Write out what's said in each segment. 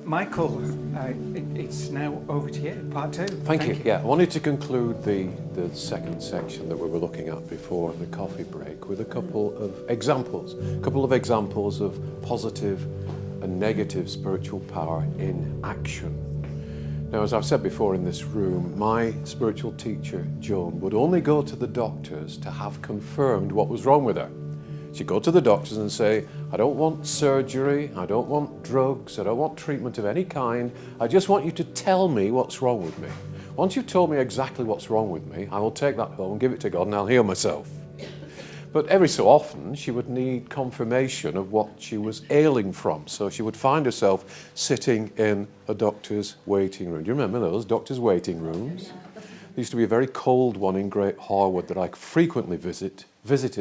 Michael, it's now over to you, part two. Thank you. Yeah, I wanted to conclude the second section that we were looking at before the coffee break with a couple of examples of positive and negative spiritual power in action. Now, as I've said before in this room, my spiritual teacher, Joan, would only go to the doctors to have confirmed what was wrong with her. She'd go to the doctors and say, I don't want surgery, I don't want drugs, I don't want treatment of any kind. I just want you to tell me what's wrong with me. Once you've told me exactly what's wrong with me, I will take that home and give it to God and I'll heal myself. But every so often, she would need confirmation of what she was ailing from. So she would find herself sitting in a doctor's waiting room. Do you remember those doctor's waiting rooms? There used to be a very cold one in Great Harwood that I frequently visited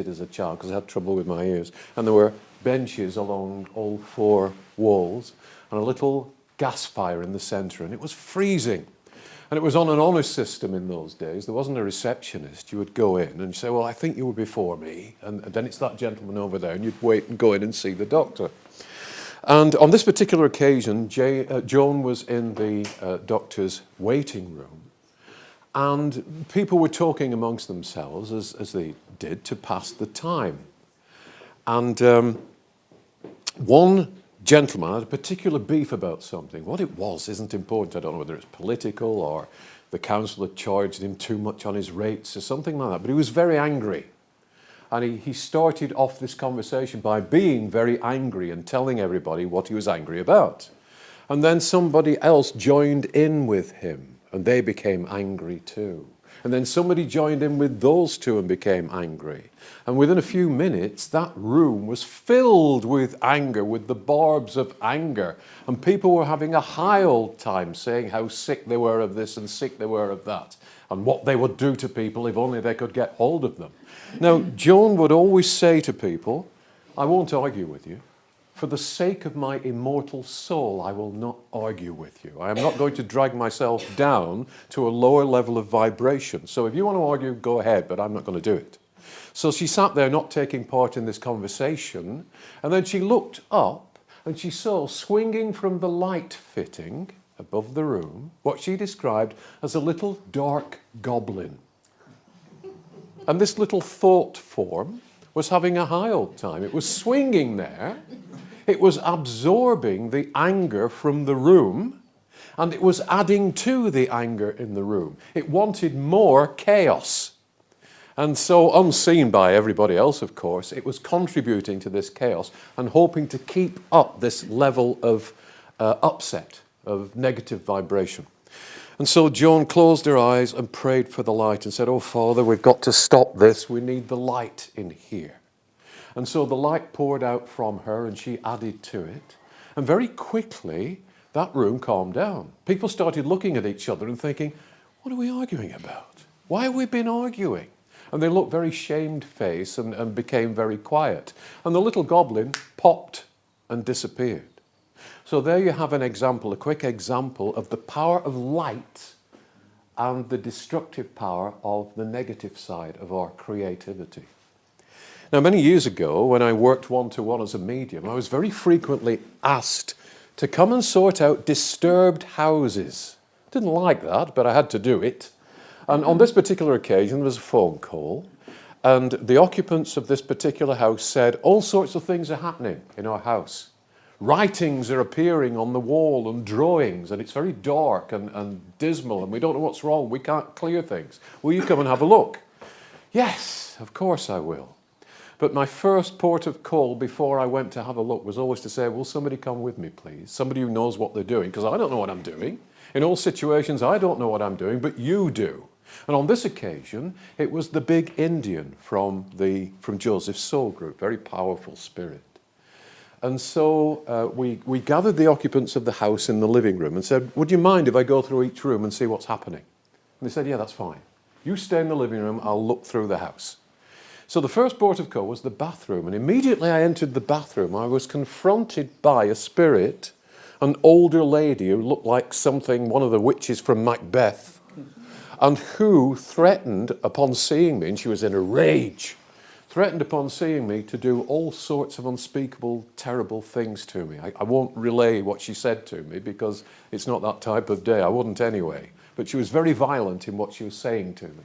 as a child because I had trouble with my ears. And there were benches along all four walls and a little gas fire in the centre, and it was freezing. And it was on an honour system in those days. There wasn't a receptionist. You would go in and say, well, I think you were before me, and then it's that gentleman over there, and you'd wait and go in and see the doctor. And on this particular occasion, Joan was in the doctor's waiting room, and people were talking amongst themselves, as they did, to pass the time. And one gentleman had a particular beef about something. What it was isn't important. I don't know whether it's political or the council had charged him too much on his rates or something like that. But he was very angry. And he started off this conversation by being very angry and telling everybody what he was angry about. And then somebody else joined in with him, and they became angry too. And then somebody joined in with those two and became angry. And within a few minutes, that room was filled with anger, with the barbs of anger. And people were having a high old time saying how sick they were of this and sick they were of that, and what they would do to people if only they could get hold of them. Now, Joan would always say to people, I won't argue with you. For the sake of my immortal soul, I will not argue with you. I am not going to drag myself down to a lower level of vibration. So if you want to argue, go ahead, but I'm not going to do it. So she sat there not taking part in this conversation, and then she looked up and she saw swinging from the light fitting above the room what she described as a little dark goblin. And this little thought form was having a high old time. It was swinging there. It was absorbing the anger from the room, and it was adding to the anger in the room. It wanted more chaos. And so, unseen by everybody else, of course, it was contributing to this chaos and hoping to keep up this level of upset, of negative vibration. And so Joan closed her eyes and prayed for the light and said, oh, Father, we've got to stop this. We need the light in here. And so the light poured out from her and she added to it. And very quickly, that room calmed down. People started looking at each other and thinking, what are we arguing about? Why have we been arguing? And they looked very shamefaced and became very quiet. And the little goblin popped and disappeared. So there you have an example, a quick example of the power of light and the destructive power of the negative side of our creativity. Now, many years ago, when I worked one-to-one as a medium, I was very frequently asked to come and sort out disturbed houses. Didn't like that, but I had to do it. And on this particular occasion, there was a phone call, and the occupants of this particular house said, all sorts of things are happening in our house. Writings are appearing on the wall and drawings, and it's very dark and dismal, and we don't know what's wrong. We can't clear things. Will you come and have a look? Yes, of course I will. But my first port of call before I went to have a look was always to say, will somebody come with me, please? Somebody who knows what they're doing, because I don't know what I'm doing. In all situations, I don't know what I'm doing, but you do. And on this occasion, it was the big Indian from Joseph's Soul Group, very powerful spirit. And so we gathered the occupants of the house in the living room and said, would you mind if I go through each room and see what's happening? And they said, yeah, that's fine. You stay in the living room, I'll look through the house. So the first port of call was the bathroom, and immediately I entered the bathroom, I was confronted by a spirit, an older lady who looked like one of the witches from Macbeth, and who threatened, upon seeing me, and she was in a rage, threatened upon seeing me to do all sorts of unspeakable, terrible things to me. I won't relay what she said to me because it's not that type of day. I wouldn't anyway. But she was very violent in what she was saying to me.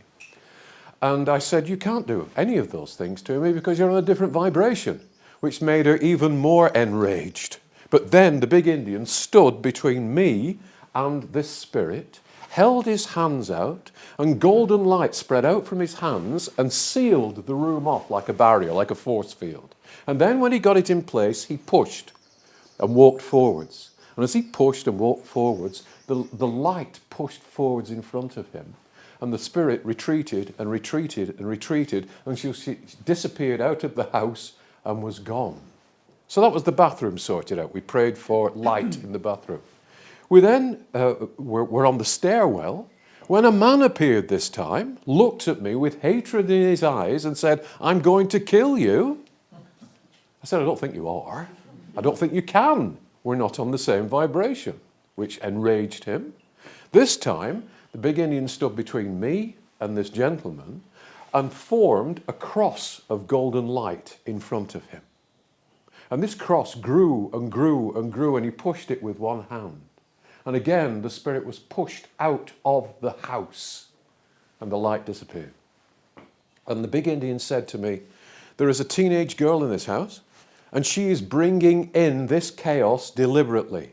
And I said, you can't do any of those things to me because you're on a different vibration, which made her even more enraged. But then the big Indian stood between me and this spirit, held his hands out, and golden light spread out from his hands and sealed the room off like a barrier, like a force field. And then when he got it in place, he pushed and walked forwards. And as he pushed and walked forwards, the light pushed forwards in front of him. And the spirit retreated and retreated and retreated, and she disappeared out of the house and was gone. So that was the bathroom sorted out. We prayed for light in the bathroom. We then were on the stairwell when a man appeared this time, looked at me with hatred in his eyes and said, I'm going to kill you. I said, I don't think you are. I don't think you can. We're not on the same vibration, which enraged him. This time, the big Indian stood between me and this gentleman and formed a cross of golden light in front of him. And this cross grew and grew and grew, and he pushed it with one hand. And again, the spirit was pushed out of the house, and the light disappeared. And the big Indian said to me, there is a teenage girl in this house, and she is bringing in this chaos deliberately.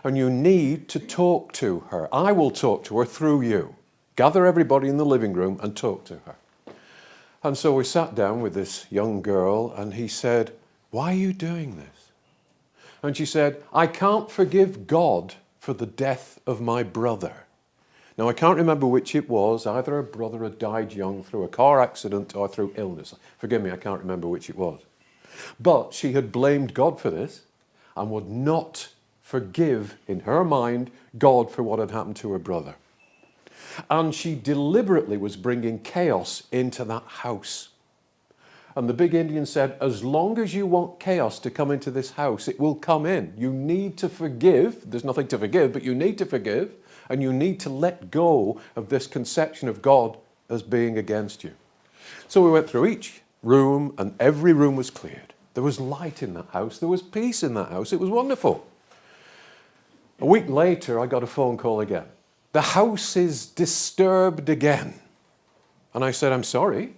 And you need to talk to her. I will talk to her through you. Gather everybody in the living room and talk to her. And so we sat down with this young girl, and he said, why are you doing this? And she said, I can't forgive God for the death of my brother. Now, I can't remember which it was. Either her brother had died young through a car accident or through illness. Forgive me, I can't remember which it was. But she had blamed God for this and would not forgive, in her mind, God for what had happened to her brother. And she deliberately was bringing chaos into that house. And the big Indian said, as long as you want chaos to come into this house, it will come in. You need to forgive. There's nothing to forgive, but you need to forgive. And you need to let go of this conception of God as being against you. So we went through each room, and every room was cleared. There was light in that house. There was peace in that house. It was wonderful. A week later, I got a phone call again. The house is disturbed again. And I said, I'm sorry,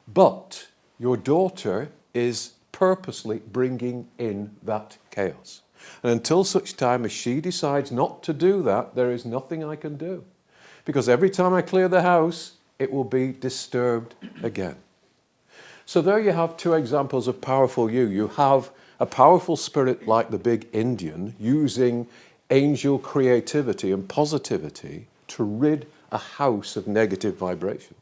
but your daughter is purposely bringing in that chaos. And until such time as she decides not to do that, there is nothing I can do. Because every time I clear the house, it will be disturbed again. So there you have two examples of powerful you. You have a powerful spirit like the big Indian using angel creativity and positivity to rid a house of negative vibrations.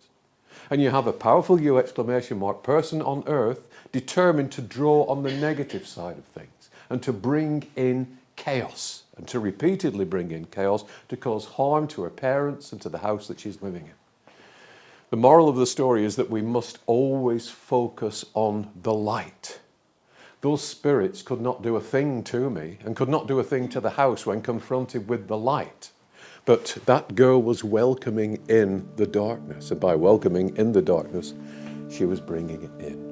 And you have a powerful you, exclamation mark, person on earth determined to draw on the negative side of things and to bring in chaos and to repeatedly bring in chaos to cause harm to her parents and to the house that she's living in. The moral of the story is that we must always focus on the light. Those spirits could not do a thing to me and could not do a thing to the house when confronted with the light. But that girl was welcoming in the darkness, and by welcoming in the darkness, she was bringing it in.